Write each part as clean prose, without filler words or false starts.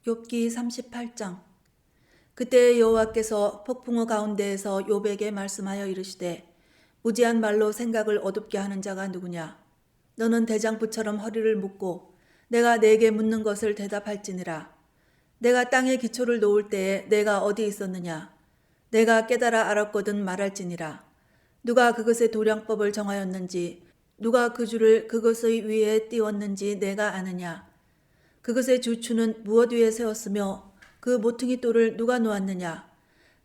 욥기 38장. 그때 여호와께서 폭풍우 가운데에서 욥에게 말씀하여 이르시되 무지한 말로 생각을 어둡게 하는 자가 누구냐. 너는 대장부처럼 허리를 묶고 내가 네게 묻는 것을 대답할지니라. 내가 땅에 기초를 놓을 때에 내가 어디 있었느냐. 내가 깨달아 알았거든 말할지니라. 누가 그것의 도량법을 정하였는지 누가 그 줄을 그것의 위에 띄웠는지 내가 아느냐. 그것의 주추는 무엇 위에 세웠으며 그 모퉁이 돌을 누가 놓았느냐.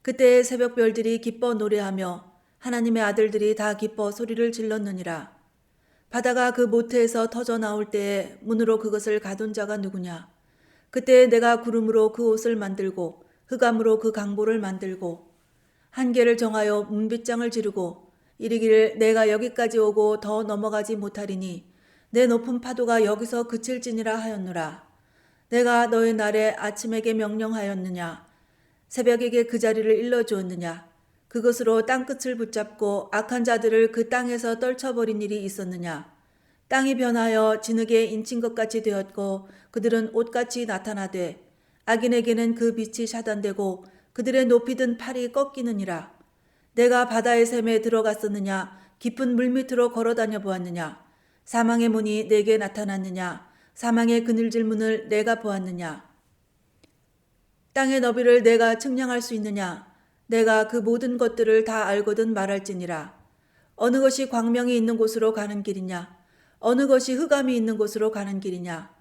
그때의 새벽별들이 기뻐 노래하며 하나님의 아들들이 다 기뻐 소리를 질렀느니라. 바다가 그 모태에서 터져 나올 때에 문으로 그것을 가둔 자가 누구냐. 그때에 내가 구름으로 그 옷을 만들고 흑암으로 그 강보를 만들고 한계를 정하여 문빗장을 지르고 이르기를 내가 여기까지 오고 더 넘어가지 못하리니 내 높은 파도가 여기서 그칠지니라 하였노라. 내가 너의 날에 아침에게 명령하였느냐. 새벽에게 그 자리를 일러주었느냐. 그것으로 땅끝을 붙잡고 악한 자들을 그 땅에서 떨쳐버린 일이 있었느냐. 땅이 변하여 진흙에 인친 것 같이 되었고 그들은 옷같이 나타나되 악인에게는 그 빛이 차단되고 그들의 높이 든 팔이 꺾이느니라. 내가 바다의 샘에 들어갔었느냐. 깊은 물밑으로 걸어다녀 보았느냐. 사망의 문이 내게 나타났느냐. 사망의 그늘질 문을 내가 보았느냐. 땅의 너비를 내가 측량할 수 있느냐. 내가 그 모든 것들을 다 알거든 말할지니라. 어느 것이 광명이 있는 곳으로 가는 길이냐. 어느 것이 흑암이 있는 곳으로 가는 길이냐.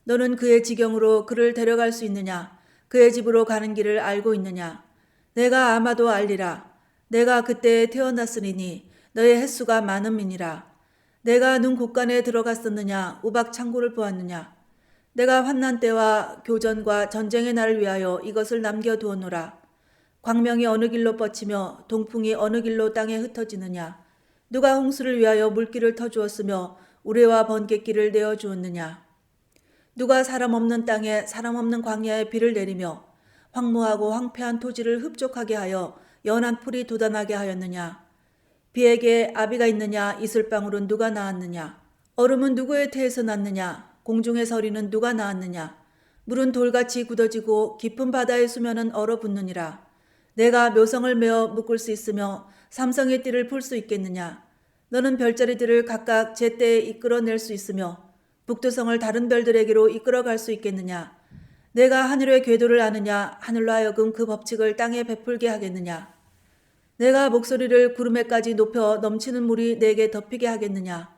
너는 그의 지경으로 그를 데려갈 수 있느냐. 그의 집으로 가는 길을 알고 있느냐. 내가 아마도 알리라. 내가 그때에 태어났으리니 너의 횟수가 많음이니라. 내가 눈 곳간에 들어갔었느냐. 우박 창고를 보았느냐. 내가 환난 때와 교전과 전쟁의 날을 위하여 이것을 남겨두었노라. 광명이 어느 길로 뻗치며 동풍이 어느 길로 땅에 흩어지느냐. 누가 홍수를 위하여 물길을 터주었으며 우레와 번갯길을 내어주었느냐. 누가 사람 없는 땅에 사람 없는 광야에 비를 내리며 황무하고 황폐한 토지를 흡족하게 하여 연한 풀이 돋아나게 하였느냐. 비에게 아비가 있느냐. 이슬방울은 누가 낳았느냐. 얼음은 누구의 태에서 났느냐. 공중의 서리는 누가 낳았느냐. 물은 돌같이 굳어지고 깊은 바다의 수면은 얼어붙느니라. 내가 묘성을 메어 묶을 수 있으며 삼성의 띠를 풀 수 있겠느냐. 너는 별자리들을 각각 제때에 이끌어낼 수 있으며 북두성을 다른 별들에게로 이끌어갈 수 있겠느냐. 내가 하늘의 궤도를 아느냐. 하늘로 하여금 그 법칙을 땅에 베풀게 하겠느냐. 내가 목소리를 구름에까지 높여 넘치는 물이 내게 덮이게 하겠느냐.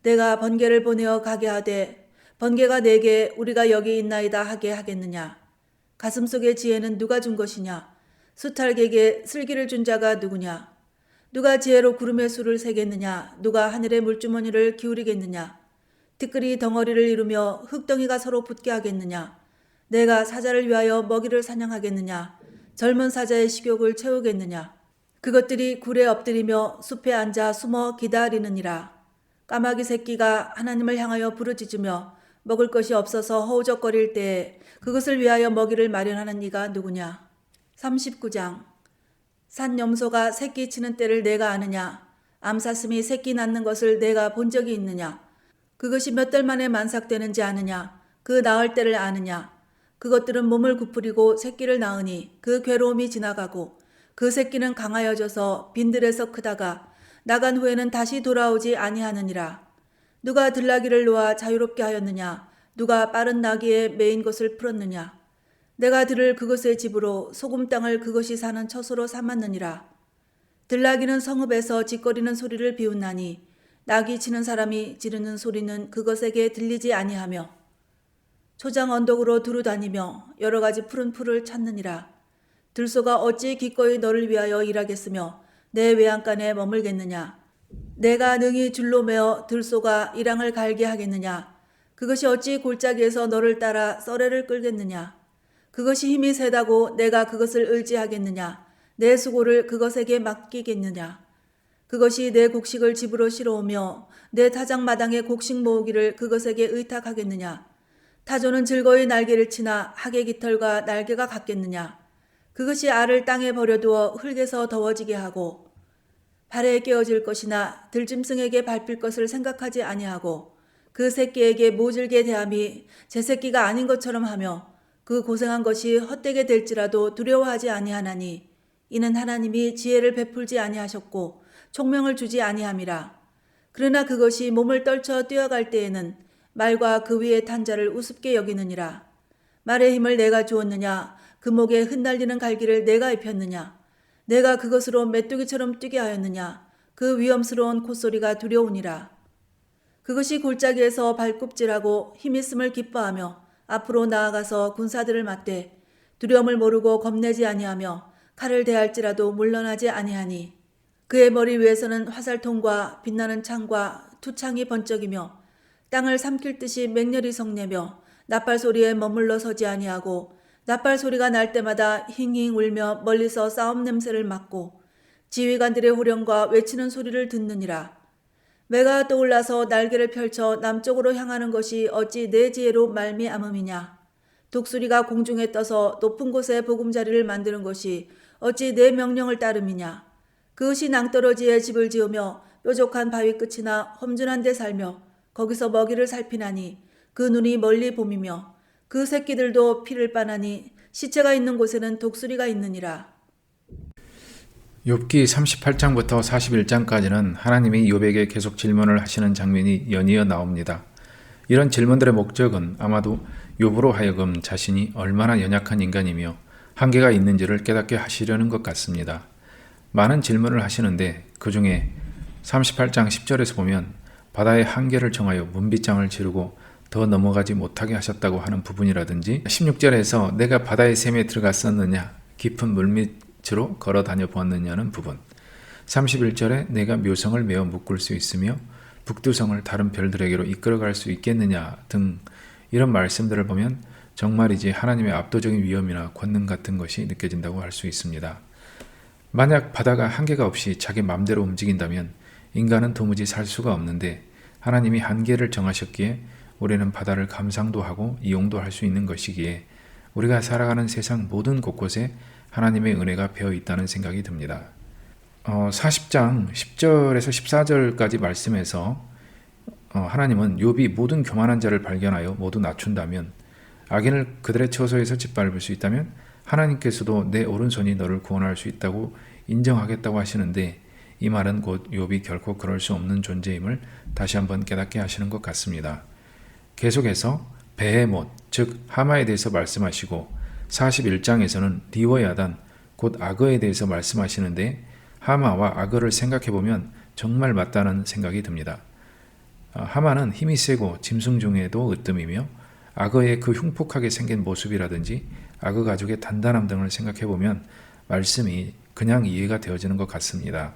내가 번개를 보내어 가게 하되 번개가 내게 우리가 여기 있나이다 하게 하겠느냐. 가슴속의 지혜는 누가 준 것이냐. 수탈객에 슬기를 준 자가 누구냐. 누가 지혜로 구름의 수를 세겠느냐. 누가 하늘의 물주머니를 기울이겠느냐. 티끌이 덩어리를 이루며 흙덩이가 서로 붙게 하겠느냐. 내가 사자를 위하여 먹이를 사냥하겠느냐. 젊은 사자의 식욕을 채우겠느냐. 그것들이 굴에 엎드리며 숲에 앉아 숨어 기다리느니라. 까마귀 새끼가 하나님을 향하여 부르짖으며 먹을 것이 없어서 허우적거릴 때에 그것을 위하여 먹이를 마련하는 이가 누구냐. 39장. 산염소가 새끼 치는 때를 내가 아느냐. 암사슴이 새끼 낳는 것을 내가 본 적이 있느냐. 그것이 몇 달 만에 만삭되는지 아느냐. 그 낳을 때를 아느냐. 그것들은 몸을 구부리고 새끼를 낳으니 그 괴로움이 지나가고 그 새끼는 강하여져서 빈들에서 크다가 나간 후에는 다시 돌아오지 아니하느니라. 누가 들나귀를 놓아 자유롭게 하였느냐. 누가 빠른 나귀에 매인 것을 풀었느냐. 내가 들을 그것의 집으로 소금 땅을 그것이 사는 처소로 삼았느니라. 들나귀는 성읍에서 짓거리는 소리를 비웃나니 나귀 치는 사람이 지르는 소리는 그것에게 들리지 아니하며 초장 언덕으로 두루 다니며 여러 가지 푸른 풀을 찾느니라. 들소가 어찌 기꺼이 너를 위하여 일하겠으며 내 외양간에 머물겠느냐. 내가 능히 줄로 매어 들소가 이랑을 갈게 하겠느냐. 그것이 어찌 골짜기에서 너를 따라 썰애를 끌겠느냐. 그것이 힘이 세다고 내가 그것을 의지하겠느냐. 내 수고를 그것에게 맡기겠느냐. 그것이 내 곡식을 집으로 실어오며 내 타작마당에 곡식 모으기를 그것에게 의탁하겠느냐. 타조는 즐거이 날개를 치나 학의 깃털과 날개가 같겠느냐. 그것이 알을 땅에 버려두어 흙에서 더워지게 하고 발에 깨어질 것이나 들짐승에게 밟힐 것을 생각하지 아니하고 그 새끼에게 모질게 대함이 제 새끼가 아닌 것처럼 하며 그 고생한 것이 헛되게 될지라도 두려워하지 아니하나니 이는 하나님이 지혜를 베풀지 아니하셨고 총명을 주지 아니함이라. 그러나 그것이 몸을 떨쳐 뛰어갈 때에는 말과 그 위에 탄 자를 우습게 여기느니라. 말의 힘을 내가 주었느냐? 그 목에 흩날리는 갈기를 내가 입혔느냐? 내가 그것으로 메뚜기처럼 뛰게 하였느냐? 그 위험스러운 콧소리가 두려우니라. 그것이 골짜기에서 발굽질하고 힘있음을 기뻐하며 앞으로 나아가서 군사들을 맞대 두려움을 모르고 겁내지 아니하며 칼을 대할지라도 물러나지 아니하니 그의 머리 위에서는 화살통과 빛나는 창과 투창이 번쩍이며 땅을 삼킬 듯이 맹렬히 성내며 나팔 소리에 머물러 서지 아니하고 나팔 소리가 날 때마다 힝힝 울며 멀리서 싸움 냄새를 맡고 지휘관들의 호령과 외치는 소리를 듣느니라. 매가 떠올라서 날개를 펼쳐 남쪽으로 향하는 것이 어찌 내 지혜로 말미암음이냐. 독수리가 공중에 떠서 높은 곳에 보금자리를 만드는 것이 어찌 내 명령을 따름이냐. 그것이 낭떠러지에 집을 지으며 뾰족한 바위 끝이나 험준한 데 살며 거기서 먹이를 살피나니 그 눈이 멀리 봄이며 그 새끼들도 피를 빠나니 시체가 있는 곳에는 독수리가 있느니라. 욥기 38장부터 41장까지는 하나님이 욥에게 계속 질문을 하시는 장면이 연이어 나옵니다. 이런 질문들의 목적은 아마도 욥으로 하여금 자신이 얼마나 연약한 인간이며 한계가 있는지를 깨닫게 하시려는 것 같습니다. 많은 질문을 하시는데 그 중에 38장 10절에서 보면 바다의 한계를 정하여 문빗장을 지르고 더 넘어가지 못하게 하셨다고 하는 부분이라든지 16절에서 내가 바다의 샘에 들어갔었느냐 깊은 물밑으로 걸어 다녀 보았느냐는 부분 31절에 내가 묘성을 메어 묶을 수 있으며 북두성을 다른 별들에게로 이끌어갈 수 있겠느냐 등 이런 말씀들을 보면 정말이지 하나님의 압도적인 위엄이나 권능 같은 것이 느껴진다고 할 수 있습니다. 만약 바다가 한계가 없이 자기 맘대로 움직인다면 인간은 도무지 살 수가 없는데 하나님이 한계를 정하셨기에 우리는 바다를 감상도 하고 이용도 할 수 있는 것이기에 우리가 살아가는 세상 모든 곳곳에 하나님의 은혜가 배어 있다는 생각이 듭니다. 40장 10절에서 14절까지 말씀에서 하나님은 욥이 모든 교만한 자를 발견하여 모두 낮춘다면 악인을 그들의 처소에서 짓밟을 수 있다면 하나님께서도 내 오른손이 너를 구원할 수 있다고 인정하겠다고 하시는데 이 말은 곧 욥이 결코 그럴 수 없는 존재임을 다시 한번 깨닫게 하시는 것 같습니다. 계속해서 베헤못 즉 하마에 대해서 말씀하시고 41장에서는 리워야단 곧 악어에 대해서 말씀하시는데 하마와 악어를 생각해보면 정말 맞다는 생각이 듭니다. 하마는 힘이 세고 짐승 중에도 으뜸이며 악어의 그 흉폭하게 생긴 모습이라든지 악어 가죽의 단단함 등을 생각해보면 말씀이 그냥 이해가 되어지는 것 같습니다.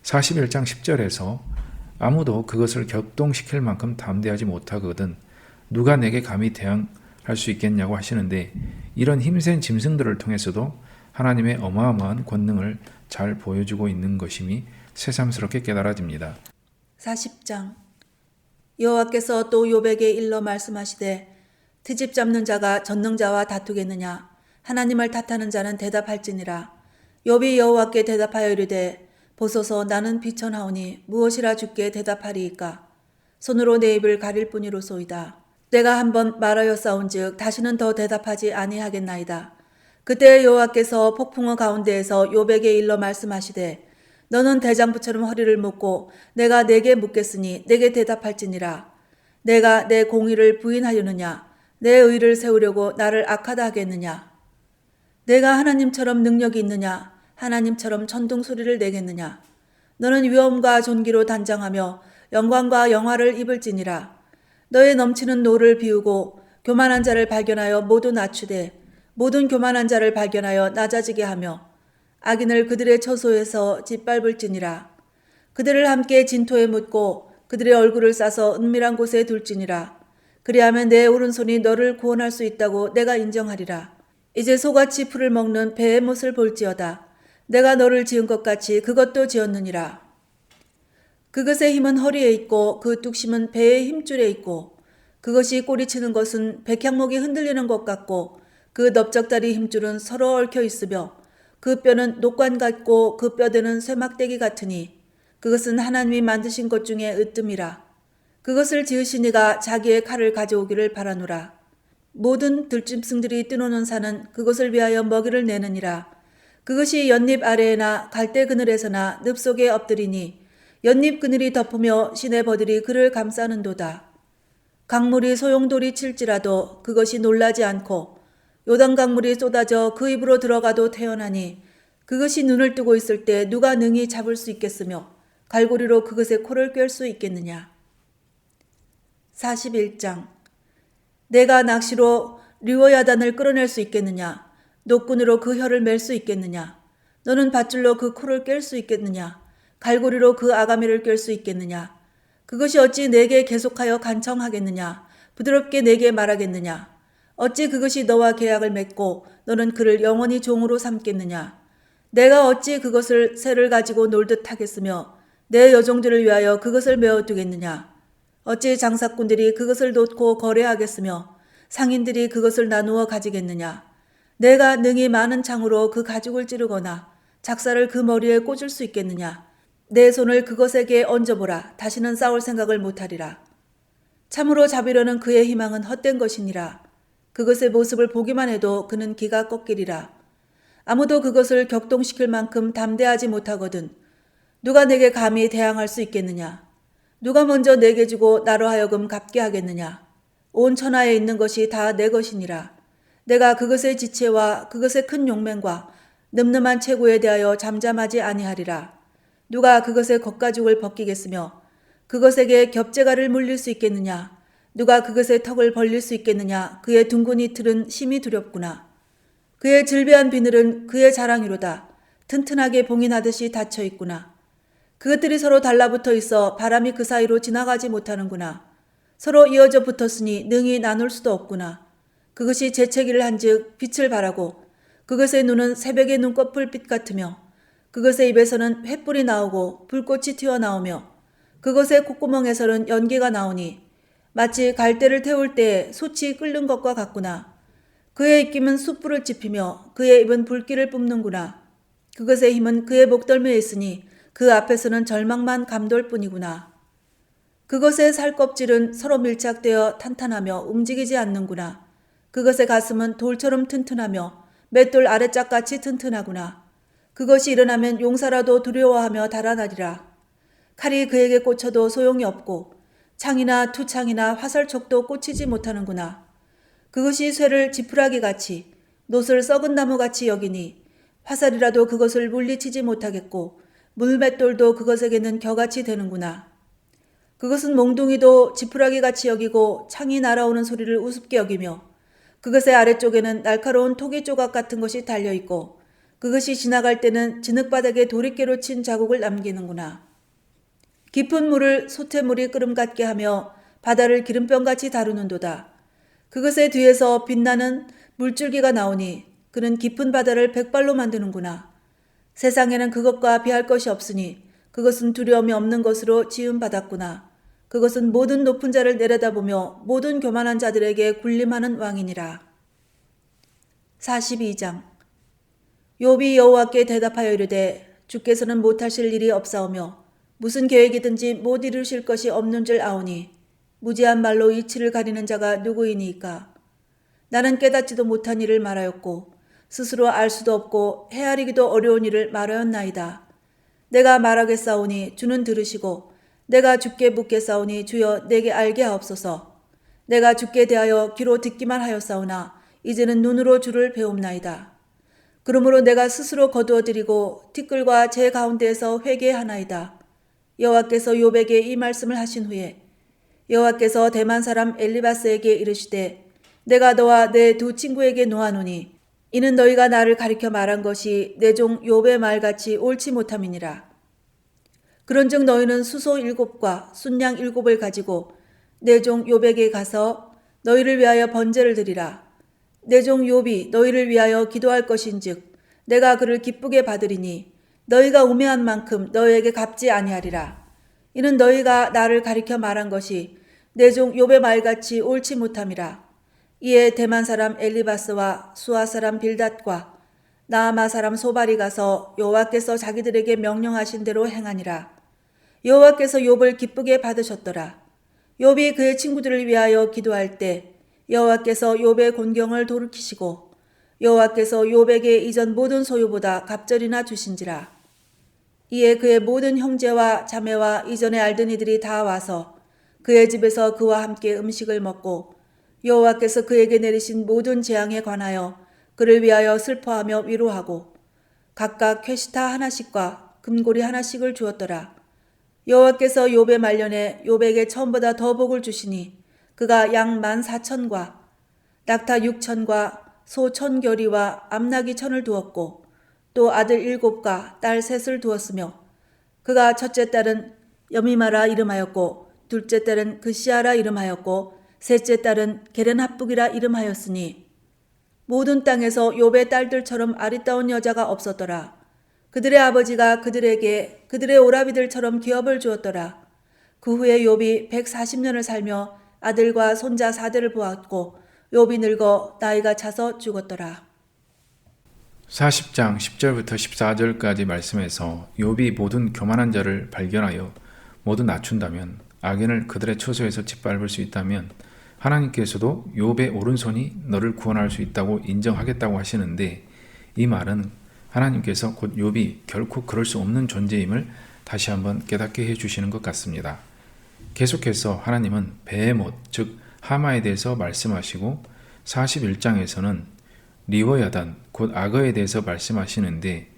41장 10절에서 아무도 그것을 격동시킬 만큼 담대하지 못하거든 누가 내게 감히 대항할 수 있겠냐고 하시는데 이런 힘센 짐승들을 통해서도 하나님의 어마어마한 권능을 잘 보여주고 있는 것임이 새삼스럽게 깨달아집니다. 40장 여호와께서 또 욥에게 일러 말씀하시되 트집 잡는 자가 전능자와 다투겠느냐 하나님을 탓하는 자는 대답할지니라. 욥이 여호와께 대답하여 이르되 보소서 나는 비천하오니 무엇이라 주께 대답하리이까. 손으로 내 입을 가릴 뿐이로소이다. 내가 한번 말하였사온즉 다시는 더 대답하지 아니하겠나이다. 그때 여호와께서 폭풍어 가운데에서 욥에게 일러 말씀하시되 너는 대장부처럼 허리를 묶고 내가 내게 묻겠으니 내게 대답할지니라. 내가 내 공의를 부인하려느냐 내 의를 세우려고 나를 악하다 하겠느냐. 내가 하나님처럼 능력이 있느냐 하나님처럼 천둥 소리를 내겠느냐. 너는 위엄과 존귀로 단장하며 영광과 영화를 입을지니라. 너의 넘치는 노를 비우고 교만한 자를 발견하여 모두 낮추되 모든 교만한 자를 발견하여 낮아지게 하며 악인을 그들의 처소에서 짓밟을지니라. 그들을 함께 진토에 묻고 그들의 얼굴을 싸서 은밀한 곳에 둘지니라. 그리하면 내 오른손이 너를 구원할 수 있다고 내가 인정하리라. 이제 소같이 풀을 먹는 배의 못을 볼지어다. 내가 너를 지은 것 같이 그것도 지었느니라. 그것의 힘은 허리에 있고 그 뚝심은 배의 힘줄에 있고 그것이 꼬리치는 것은 백향목이 흔들리는 것 같고 그 넓적다리 힘줄은 서로 얽혀 있으며 그 뼈는 녹관 같고 그 뼈대는 쇠막대기 같으니 그것은 하나님이 만드신 것 중에 으뜸이라. 그것을 지으신 이가 자기의 칼을 가져오기를 바라노라. 모든 들짐승들이 뛰노는 산은 그것을 위하여 먹이를 내느니라. 그것이 연잎 아래에나 갈대 그늘에서나 늪 속에 엎드리니 연잎 그늘이 덮으며 시내 버들이 그를 감싸는도다. 강물이 소용돌이 칠지라도 그것이 놀라지 않고 요단 강물이 쏟아져 그 입으로 들어가도 태어나니 그것이 눈을 뜨고 있을 때 누가 능히 잡을 수 있겠으며 갈고리로 그것의 코를 꿰을 수 있겠느냐. 41장. 내가 낚시로 리워야단을 끌어낼 수 있겠느냐. 노끈으로 그 혀를 맬 수 있겠느냐. 너는 밧줄로 그 코를 깰 수 있겠느냐. 갈고리로 그 아가미를 꿰을 수 있겠느냐. 그것이 어찌 내게 계속하여 간청하겠느냐. 부드럽게 내게 말하겠느냐. 어찌 그것이 너와 계약을 맺고 너는 그를 영원히 종으로 삼겠느냐. 내가 어찌 그것을 새를 가지고 놀듯 하겠으며 내 여종들을 위하여 그것을 메어두겠느냐. 어찌 장사꾼들이 그것을 놓고 거래하겠으며 상인들이 그것을 나누어 가지겠느냐. 내가 능히 많은 창으로 그 가죽을 찌르거나 작사를 그 머리에 꽂을 수 있겠느냐. 내 손을 그것에게 얹어보라. 다시는 싸울 생각을 못하리라. 참으로 잡으려는 그의 희망은 헛된 것이니라. 그것의 모습을 보기만 해도 그는 기가 꺾이리라. 아무도 그것을 격동시킬 만큼 담대하지 못하거든 누가 내게 감히 대항할 수 있겠느냐. 누가 먼저 내게 주고 나로 하여금 갚게 하겠느냐. 온 천하에 있는 것이 다 내 것이니라. 내가 그것의 지체와 그것의 큰 용맹과 늠름한 체구에 대하여 잠잠하지 아니하리라. 누가 그것의 겉가죽을 벗기겠으며 그것에게 겹재가를 물릴 수 있겠느냐. 누가 그것의 턱을 벌릴 수 있겠느냐. 그의 둥근 이틀은 심히 두렵구나. 그의 질비한 비늘은 그의 자랑이로다. 튼튼하게 봉인하듯이 닫혀 있구나. 그것들이 서로 달라붙어 있어 바람이 그 사이로 지나가지 못하는구나. 서로 이어져 붙었으니 능히 나눌 수도 없구나. 그것이 재채기를 한즉 빛을 발하고 그것의 눈은 새벽의 눈꺼풀빛 같으며 그것의 입에서는 횃불이 나오고 불꽃이 튀어나오며 그것의 콧구멍에서는 연기가 나오니 마치 갈대를 태울 때 솥이 끓는 것과 같구나. 그의 입김은 숯불을 지피며 그의 입은 불길을 뿜는구나. 그것의 힘은 그의 목덜미에 있으니 그 앞에서는 절망만 감돌 뿐이구나. 그것의 살껍질은 서로 밀착되어 탄탄하며 움직이지 않는구나. 그것의 가슴은 돌처럼 튼튼하며 맷돌 아래짝같이 튼튼하구나. 그것이 일어나면 용사라도 두려워하며 달아나리라. 칼이 그에게 꽂혀도 소용이 없고 창이나 투창이나 화살촉도 꽂히지 못하는구나. 그것이 쇠를 지푸라기같이 놋을 썩은 나무같이 여기니 화살이라도 그것을 물리치지 못하겠고 물맷돌도 그것에게는 겨같이 되는구나. 그것은 몽둥이도 지푸라기같이 여기고 창이 날아오는 소리를 우습게 여기며 그것의 아래쪽에는 날카로운 토기 조각 같은 것이 달려있고 그것이 지나갈 때는 진흙바닥에 도리깨로 친 자국을 남기는구나. 깊은 물을 소태물이 끓음 같게 하며 바다를 기름병같이 다루는도다. 그것의 뒤에서 빛나는 물줄기가 나오니 그는 깊은 바다를 백발로 만드는구나. 세상에는 그것과 비할 것이 없으니 그것은 두려움이 없는 것으로 지음받았구나. 그것은 모든 높은 자를 내려다보며 모든 교만한 자들에게 군림하는 왕이니라. 42장. 욥이 여호와께 대답하여 이르되 주께서는 못하실 일이 없사오며 무슨 계획이든지 못 이루실 것이 없는 줄 아오니 무지한 말로 이치를 가리는 자가 누구이니이까. 나는 깨닫지도 못한 일을 말하였고 스스로 알 수도 없고 헤아리기도 어려운 일을 말하였나이다. 내가 말하겠사오니 주는 들으시고 내가 주께 묻겠사오니 주여 내게 알게 하옵소서. 내가 주께 대하여 귀로 듣기만 하였사오나 이제는 눈으로 주를 배움나이다. 그러므로 내가 스스로 거두어드리고 티끌과 제 가운데에서 회개하나이다. 여호와께서 욥에게 이 말씀을 하신 후에 여호와께서 대만 사람 엘리바스에게 이르시되 내가 너와 내 두 친구에게 노하노니 이는 너희가 나를 가리켜 말한 것이 내 종 욥의 말같이 옳지 못함이니라. 그런즉 너희는 수소 7과 순양 7을 가지고 내 종 욥에게 가서 너희를 위하여 번제를 드리라. 내 종 욥이 너희를 위하여 기도할 것인즉 내가 그를 기쁘게 받으리니 너희가 우매한 만큼 너희에게 갚지 아니하리라. 이는 너희가 나를 가리켜 말한 것이 내 종 욥의 말같이 옳지 못함이라. 이에 대만 사람 엘리바스와 수아 사람 빌닷과 나아마 사람 소발이 가서 여호와께서 자기들에게 명령하신 대로 행하니라. 여호와께서 욥을 기쁘게 받으셨더라. 욥이 그의 친구들을 위하여 기도할 때 여호와께서 욥의 곤경을 돌이키시고 여호와께서 욥에게 이전 모든 소유보다 갑절이나 주신지라. 이에 그의 모든 형제와 자매와 이전에 알던 이들이 다 와서 그의 집에서 그와 함께 음식을 먹고 여호와께서 그에게 내리신 모든 재앙에 관하여 그를 위하여 슬퍼하며 위로하고 각각 쾌시타 하나씩과 금고리 하나씩을 주었더라. 여호와께서 욥의 말년에 욥에게 처음보다 더 복을 주시니 그가 양 14,000과 낙타 6,000과 소 1,000겨리와 암나귀 1,000을 두었고 또 아들 7과 딸 3을 두었으며 그가 첫째 딸은 여미마라 이름하였고 둘째 딸은 그시아라 이름하였고 셋째 딸은 게렌합북이라 이름하였으니 모든 땅에서 욥의 딸들처럼 아리따운 여자가 없었더라. 그들의 아버지가 그들에게 그들의 오라비들처럼 기업을 주었더라. 그 후에 욥이 140년을 살며 아들과 손자 4대를 보았고 욥이 늙어 나이가 차서 죽었더라. 40장 10절부터 14절까지 말씀에서 욥이 모든 교만한 자를 발견하여 모두 낮춘다면, 악인을 그들의 처소에서 짓밟을 수 있다면 하나님께서도 욥의 오른손이 너를 구원할 수 있다고 인정하겠다고 하시는데, 이 말은 하나님께서 곧 욥이 결코 그럴 수 없는 존재임을 다시 한번 깨닫게 해주시는 것 같습니다. 계속해서 하나님은 베헤못, 즉 하마에 대해서 말씀하시고 41장에서는 리워야단, 곧 악어에 대해서 말씀하시는데,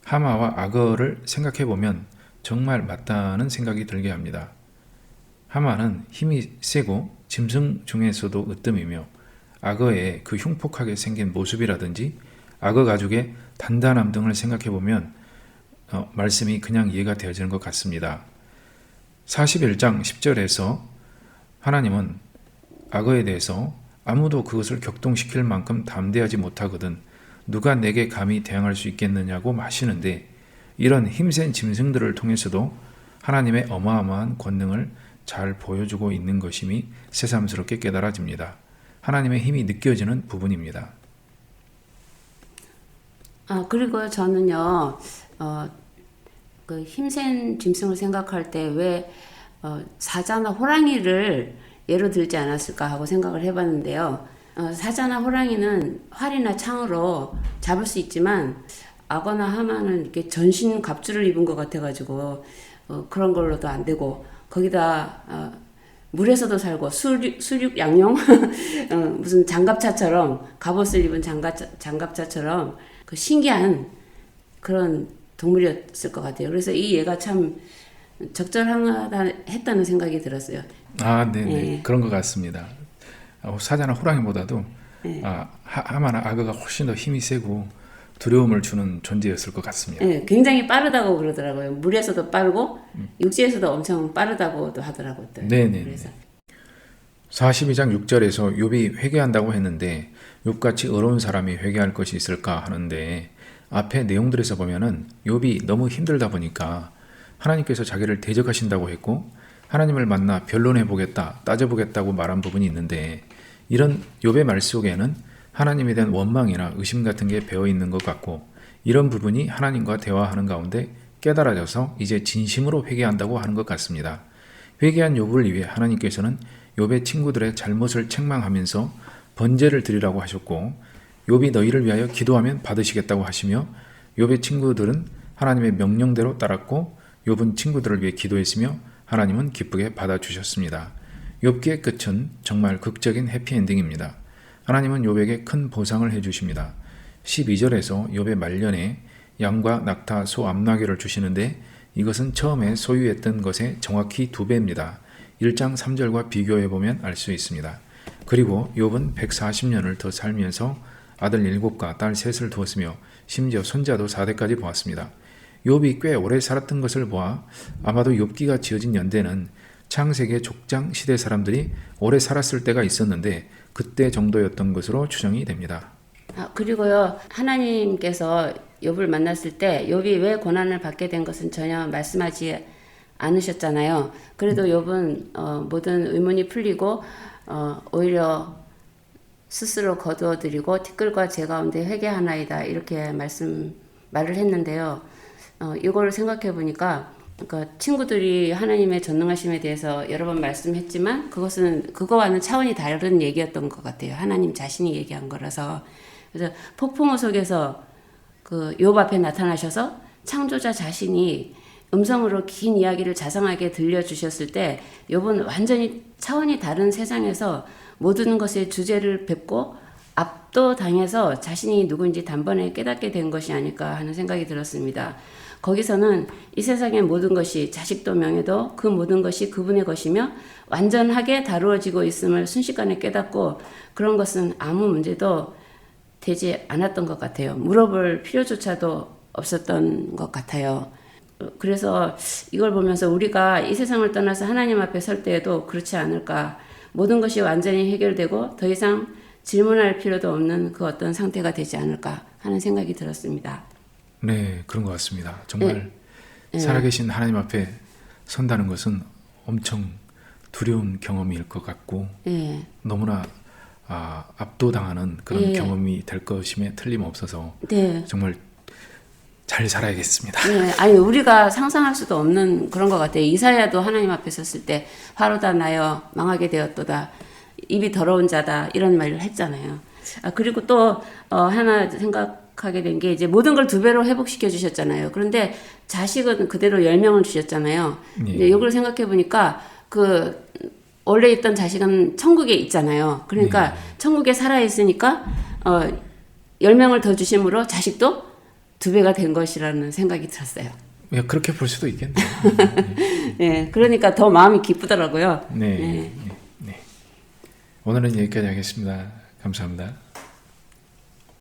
하마와 악어를 생각해보면 정말 맞다는 생각이 들게 합니다. 하마는 힘이 세고 짐승 중에서도 으뜸이며, 악어의 그 흉폭하게 생긴 모습이라든지 악어 가죽의 단단함 등을 생각해보면 말씀이 그냥 이해가 되어지는 것 같습니다. 41장 10절에서 하나님은 악어에 대해서 아무도 그것을 격동시킬 만큼 담대하지 못하거든 누가 내게 감히 대항할 수 있겠느냐고 하시는데, 이런 힘센 짐승들을 통해서도 하나님의 어마어마한 권능을 잘 보여주고 있는 것임이 새삼스럽게 깨달아집니다. 하나님의 힘이 느껴지는 부분입니다. 그리고 저는요, 그 힘센 짐승을 생각할 때 왜 사자나 호랑이를 예로 들지 않았을까 하고 생각을 해봤는데요. 사자나 호랑이는 활이나 창으로 잡을 수 있지만 악어나 하마는 이렇게 전신 갑주를 입은 것 같아가지고 그런 걸로도 안 되고, 거기다 물에서도 살고 수륙 양용 무슨 장갑차처럼, 갑옷을 입은 장갑차처럼 그 신기한 그런 동물이었을 것 같아요. 그래서 이 예가 참 적절하다 했다는 생각이 들었어요. 네. 그런 것 같습니다. 사자나 호랑이보다도 하마나 악어가 훨씬 더 힘이 세고 두려움을 주는 존재였을 것 같습니다. 네, 굉장히 빠르다고 그러더라고요. 물에서도 빠르고 육지에서도 엄청 빠르다고도 하더라고요. 네네. 그래서 42장 6절에서 욥이 회개한다고 했는데, 욥같이 어려운 사람이 회개할 것이 있을까 하는데, 앞에 내용들에서 보면은 욥이 너무 힘들다 보니까 하나님께서 자기를 대적하신다고 했고, 하나님을 만나 변론해 보겠다, 따져 보겠다고 말한 부분이 있는데, 이런 욥의 말 속에는 하나님에 대한 원망이나 의심 같은 게 배어 있는 것 같고, 이런 부분이 하나님과 대화하는 가운데 깨달아져서 이제 진심으로 회개한다고 하는 것 같습니다. 회개한 욥을 위해 하나님께서는 욥의 친구들의 잘못을 책망하면서 번제를 드리라고 하셨고, 욥이 너희를 위하여 기도하면 받으시겠다고 하시며, 욥의 친구들은 하나님의 명령대로 따랐고 욥은 친구들을 위해 기도했으며 하나님은 기쁘게 받아주셨습니다. 욥기의 끝은 정말 극적인 해피엔딩입니다. 하나님은 욥에게 큰 보상을 해주십니다. 12절에서 욥의 말년에 양과 낙타, 소, 암나귀를 주시는데, 이것은 처음에 소유했던 것의 정확히 2배입니다. 1장 3절과 비교해보면 알 수 있습니다. 그리고 욥은 140년을 더 살면서 아들 7과 딸 3을 두었으며 심지어 손자도 4대까지 보았습니다. 욥이 꽤 오래 살았던 것을 보아 아마도 욥기가 지어진 연대는 창세기 족장 시대 사람들이 오래 살았을 때가 있었는데 그때 정도였던 것으로 추정이 됩니다. 그리고요, 하나님께서 욥을 만났을 때 욥이 왜 고난을 받게 된 것은 전혀 말씀하지 않으셨잖아요. 그래도 욥은 모든 의문이 풀리고 오히려 스스로 거두어드리고 티끌과 재 가운데 회개하나이다 이렇게 말을 했는데요. 이걸 생각해 보니까 그러니까 친구들이 하나님의 전능하심에 대해서 여러 번 말씀했지만 그것은 그거와는 차원이 다른 얘기였던 것 같아요. 하나님 자신이 얘기한 거라서. 그래서 폭풍우 속에서 그 욥 앞에 나타나셔서 창조자 자신이 음성으로 긴 이야기를 자상하게 들려주셨을 때 욥은 완전히 차원이 다른 세상에서 모든 것의 주제를 뵙고 압도당해서 자신이 누구인지 단번에 깨닫게 된 것이 아닐까 하는 생각이 들었습니다. 거기서는 이 세상의 모든 것이 자식도 명예도 그 모든 것이 그분의 것이며 완전하게 다루어지고 있음을 순식간에 깨닫고 그런 것은 아무 문제도 되지 않았던 것 같아요. 물어볼 필요조차도 없었던 것 같아요. 그래서 이걸 보면서 우리가 이 세상을 떠나서 하나님 앞에 설 때에도 그렇지 않을까. 모든 것이 완전히 해결되고 더 이상 질문할 필요도 없는 그 어떤 상태가 되지 않을까 하는 생각이 들었습니다. 네, 그런 것 같습니다. 정말 네. 살아계신 하나님 앞에 선다는 것은 엄청 두려운 경험일 것 같고 네. 너무나 압도당하는 그런 네. 경험이 될 것임에 틀림없어서 네. 정말 잘 살아야겠습니다. 네, 아니 우리가 상상할 수도 없는 그런 것 같아요. 이사야도 하나님 앞에 섰을 때 화로다 나여 망하게 되었도다 입이 더러운 자다 이런 말을 했잖아요. 그리고 또 하나 생각하게 된 게 이제 모든 걸 2배로 회복시켜 주셨잖아요. 그런데 자식은 그대로 10명을 주셨잖아요. 예. 근데 이걸 생각해 보니까 그 원래 있던 자식은 천국에 있잖아요. 그러니까 천국에 살아 있으니까 10명을 더 주심으로 자식도 2배가 된 것이라는 생각이 들었어요. 예, 그렇게 볼 수도 있겠네요. 네, 그러니까 더 마음이 기쁘더라고요. 네. 네. 네. 오늘은 여기까지 하겠습니다. 감사합니다.